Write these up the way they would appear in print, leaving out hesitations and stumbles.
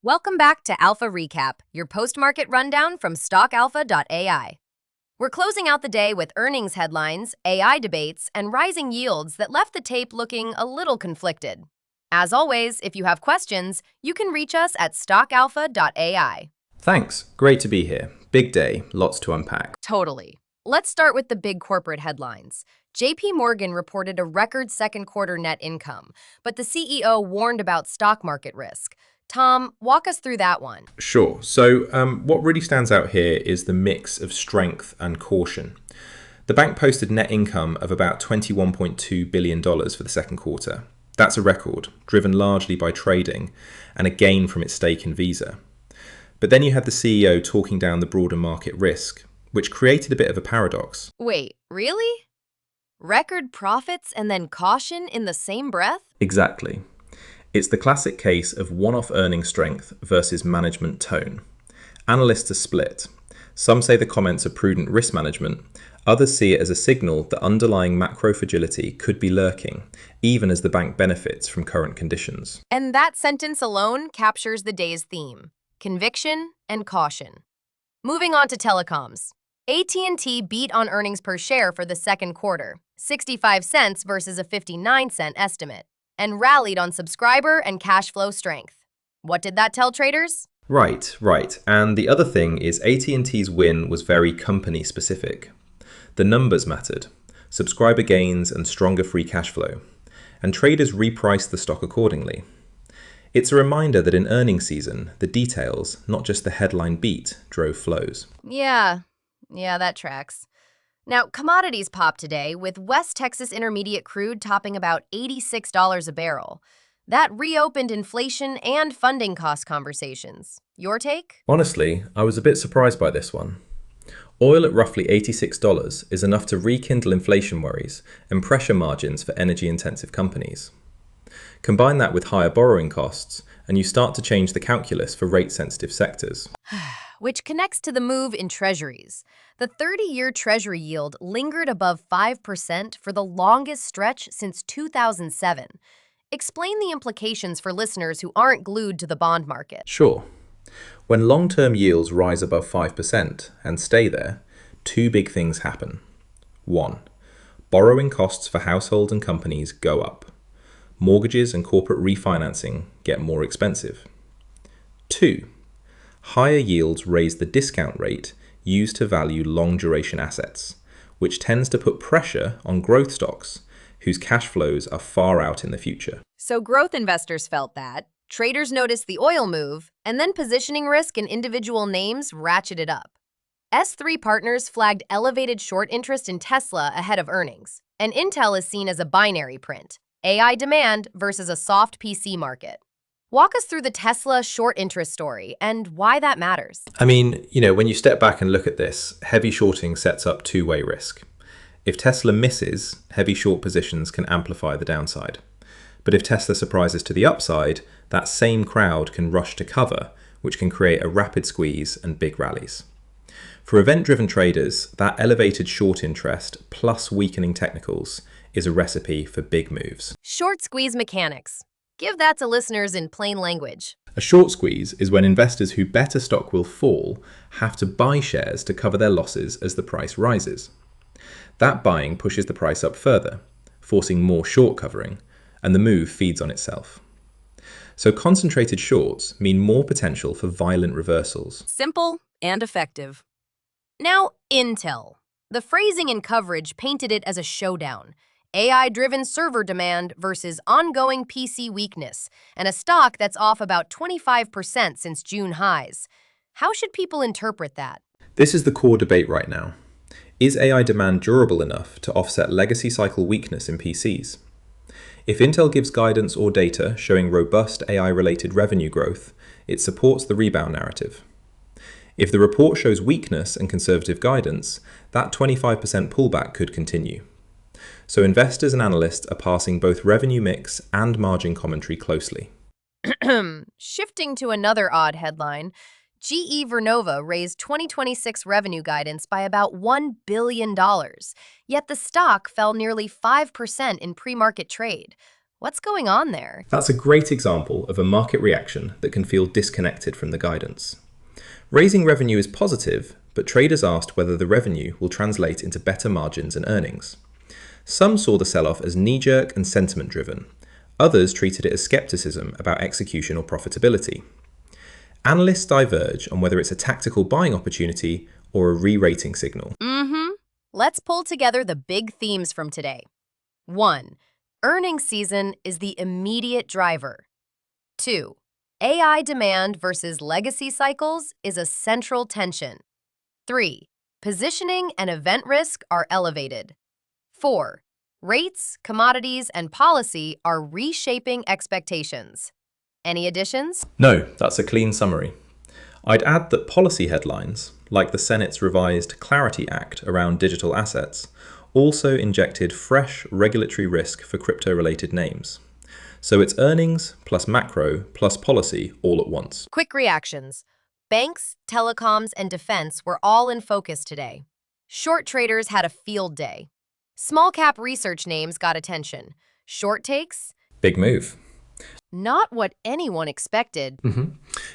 Welcome back to Alpha Recap, your post-market rundown from stockalpha.ai. We're closing out the day with earnings headlines, AI debates, and rising yields that left the tape looking a little conflicted. As always, if you have questions, you can reach us at stockalpha.ai. Thanks. Great to be here. Big day, lots to unpack. Totally. Let's start with the big corporate headlines. JPMorgan reported a record second quarter net income, but the CEO warned about stock market risk. Tom, walk us through that one. Sure. So, what really stands out here is the mix of strength and caution. The bank posted net income of about $21.2 billion for the second quarter. That's a record, driven largely by trading and a gain from its stake in Visa. But then you had the CEO talking down the broader market risk, which created a bit of a paradox. Wait, really? Record profits and then caution in the same breath? Exactly. It's the classic case of one-off earning strength versus management tone. Analysts are split. Some say the comments are prudent risk management. Others see it as a signal that underlying macro fragility could be lurking, even as the bank benefits from current conditions. And that sentence alone captures the day's theme: conviction and caution. Moving on to telecoms. AT&T beat on earnings per share for the second quarter, 65 cents versus a 59-cent estimate, and rallied on subscriber and cash flow strength. What did that tell traders? Right. And the other thing is AT&T's win was very company specific. The numbers mattered, subscriber gains and stronger free cash flow, and traders repriced the stock accordingly. It's a reminder that in earnings season, the details, not just the headline beat, drove flows. Yeah, that tracks. Now, commodities popped today with West Texas Intermediate crude topping about $86 a barrel. That reopened inflation and funding cost conversations. Your take? Honestly, I was a bit surprised by this one. Oil at roughly $86 is enough to rekindle inflation worries and pressure margins for energy-intensive companies. Combine that with higher borrowing costs, and you start to change the calculus for rate-sensitive sectors. Which connects to the move in treasuries. The 30-year treasury yield lingered above 5% for the longest stretch since 2007. Explain the implications for listeners who aren't glued to the bond market. Sure. When long-term yields rise above 5% and stay there, two big things happen. 1. Borrowing costs for households and companies go up. Mortgages and corporate refinancing get more expensive. 2. Higher yields raise the discount rate used to value long-duration assets, which tends to put pressure on growth stocks, whose cash flows are far out in the future. So growth investors felt that, traders noticed the oil move, and then positioning risk in individual names ratcheted up. S3 Partners flagged elevated short interest in Tesla ahead of earnings, and Intel is seen as a binary print: AI demand versus a soft PC market. Walk us through the Tesla short interest story and why that matters. When you step back and look at this, heavy shorting sets up two-way risk. If Tesla misses, heavy short positions can amplify the downside. But if Tesla surprises to the upside, that same crowd can rush to cover, which can create a rapid squeeze and big rallies. For event-driven traders, that elevated short interest plus weakening technicals is a recipe for big moves. Short squeeze mechanics. Give that to listeners in plain language. A short squeeze is when investors who bet a stock will fall have to buy shares to cover their losses as the price rises. That buying pushes the price up further, forcing more short covering, and the move feeds on itself. So concentrated shorts mean more potential for violent reversals. Simple and effective. Now, Intel. The phrasing and coverage painted it as a showdown: AI-driven server demand versus ongoing PC weakness, and a stock that's off about 25% since June highs. How should people interpret that? This is the core debate right now. Is AI demand durable enough to offset legacy cycle weakness in PCs? If Intel gives guidance or data showing robust AI-related revenue growth, it supports the rebound narrative. If the report shows weakness and conservative guidance, that 25% pullback could continue. So investors and analysts are passing both revenue mix and margin commentary closely. Shifting to another odd headline, GE Vernova raised 2026 revenue guidance by about $1 billion, yet the stock fell nearly 5% in pre-market trade. What's going on there? That's a great example of a market reaction that can feel disconnected from the guidance. Raising revenue is positive, but traders asked whether the revenue will translate into better margins and earnings. Some saw the sell-off as knee-jerk and sentiment-driven. Others treated it as skepticism about execution or profitability. Analysts diverge on whether it's a tactical buying opportunity or a re-rating signal. Let's pull together the big themes from today. 1. Earnings season is the immediate driver. 2. AI demand versus legacy cycles is a central tension. 3. Positioning and event risk are elevated. 4. Rates, commodities, and policy are reshaping expectations. Any additions? No, that's a clean summary. I'd add that policy headlines, like the Senate's revised Clarity Act around digital assets, also injected fresh regulatory risk for crypto-related names. So it's earnings plus macro plus policy all at once. Quick reactions. Banks, telecoms, and defense were all in focus today. Short traders had a field day. Small cap research names got attention. Short takes? Big move. Not what anyone expected.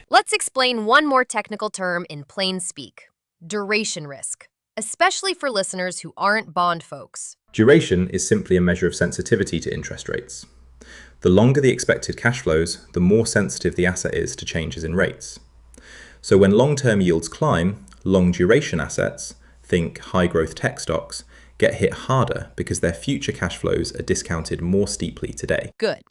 Let's explain one more technical term in plain speak. Duration risk, especially for listeners who aren't bond folks. Duration is simply a measure of sensitivity to interest rates. The longer the expected cash flows, the more sensitive the asset is to changes in rates. So when long-term yields climb, long-duration assets, think high-growth tech stocks, get hit harder because their future cash flows are discounted more steeply today. Good.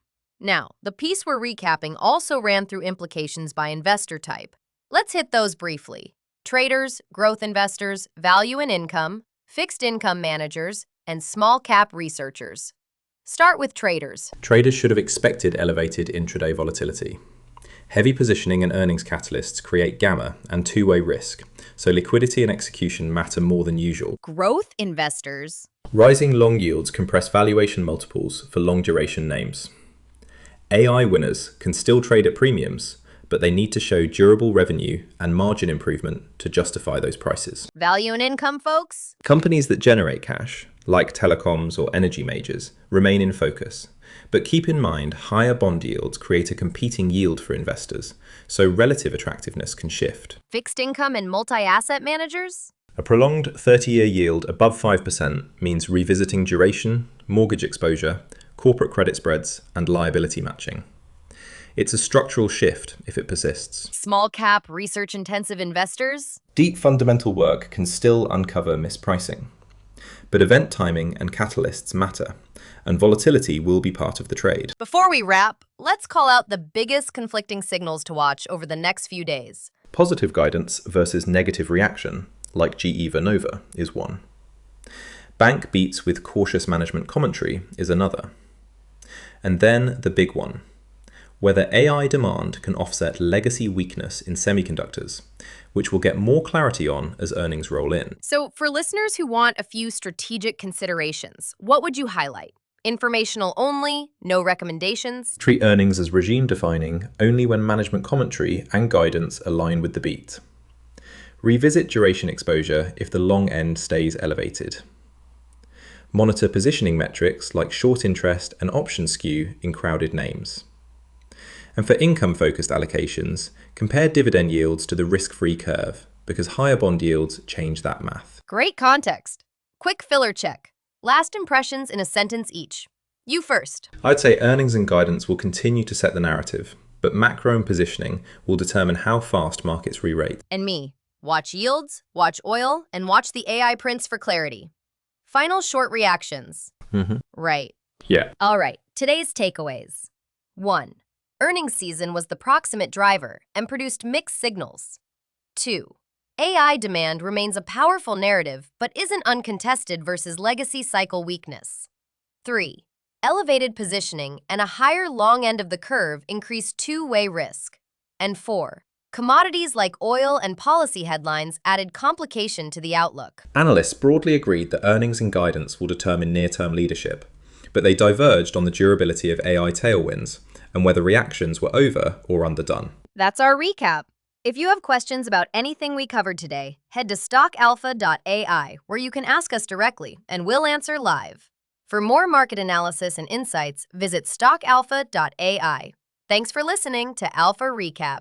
Now, the piece we're recapping also ran through implications by investor type. Let's hit those briefly. Traders, growth investors, value and income, fixed income managers, and small cap researchers. Start with traders. Traders should have expected elevated intraday volatility. Heavy positioning and earnings catalysts create gamma and two-way risk, so liquidity and execution matter more than usual. Growth investors. Rising long yields compress valuation multiples for long-duration names. AI winners can still trade at premiums, but they need to show durable revenue and margin improvement to justify those prices. Value and income folks. Companies that generate cash, like telecoms or energy majors, remain in focus. But keep in mind, higher bond yields create a competing yield for investors, so relative attractiveness can shift. Fixed income and multi-asset managers. A prolonged 30-year yield above 5% means revisiting duration, mortgage exposure, corporate credit spreads, and liability matching. It's a structural shift if it persists. Small cap research-intensive investors. Deep fundamental work can still uncover mispricing. But event timing and catalysts matter, and volatility will be part of the trade. Before we wrap, let's call out the biggest conflicting signals to watch over the next few days. Positive guidance versus negative reaction, like GE Vernova, is one. Bank beats with cautious management commentary is another. And then the big one, whether AI demand can offset legacy weakness in semiconductors, which we'll get more clarity on as earnings roll in. So for listeners who want a few strategic considerations, what would you highlight? Informational only, no recommendations? Treat earnings as regime defining only when management commentary and guidance align with the beat. Revisit duration exposure if the long end stays elevated. Monitor positioning metrics like short interest and option skew in crowded names. And for income-focused allocations, compare dividend yields to the risk-free curve, because higher bond yields change that math. Great context. Quick filler check. Last impressions in a sentence each. You first. I'd say earnings and guidance will continue to set the narrative, but macro and positioning will determine how fast markets re-rate. And me. Watch yields, watch oil, and watch the AI prints for clarity. Final short reactions. Right. Yeah. All right, today's takeaways. 1. Earnings season was the proximate driver and produced mixed signals. 2. AI demand remains a powerful narrative but isn't uncontested versus legacy cycle weakness. 3. Elevated positioning and a higher long end of the curve increased two-way risk. And 4. Commodities like oil and policy headlines added complication to the outlook. Analysts broadly agreed that earnings and guidance will determine near-term leadership, but they diverged on the durability of AI tailwinds and whether reactions were over or underdone. That's our recap. If you have questions about anything we covered today, head to stockalpha.ai, where you can ask us directly, and we'll answer live. For more market analysis and insights, visit stockalpha.ai. Thanks for listening to Alpha Recap.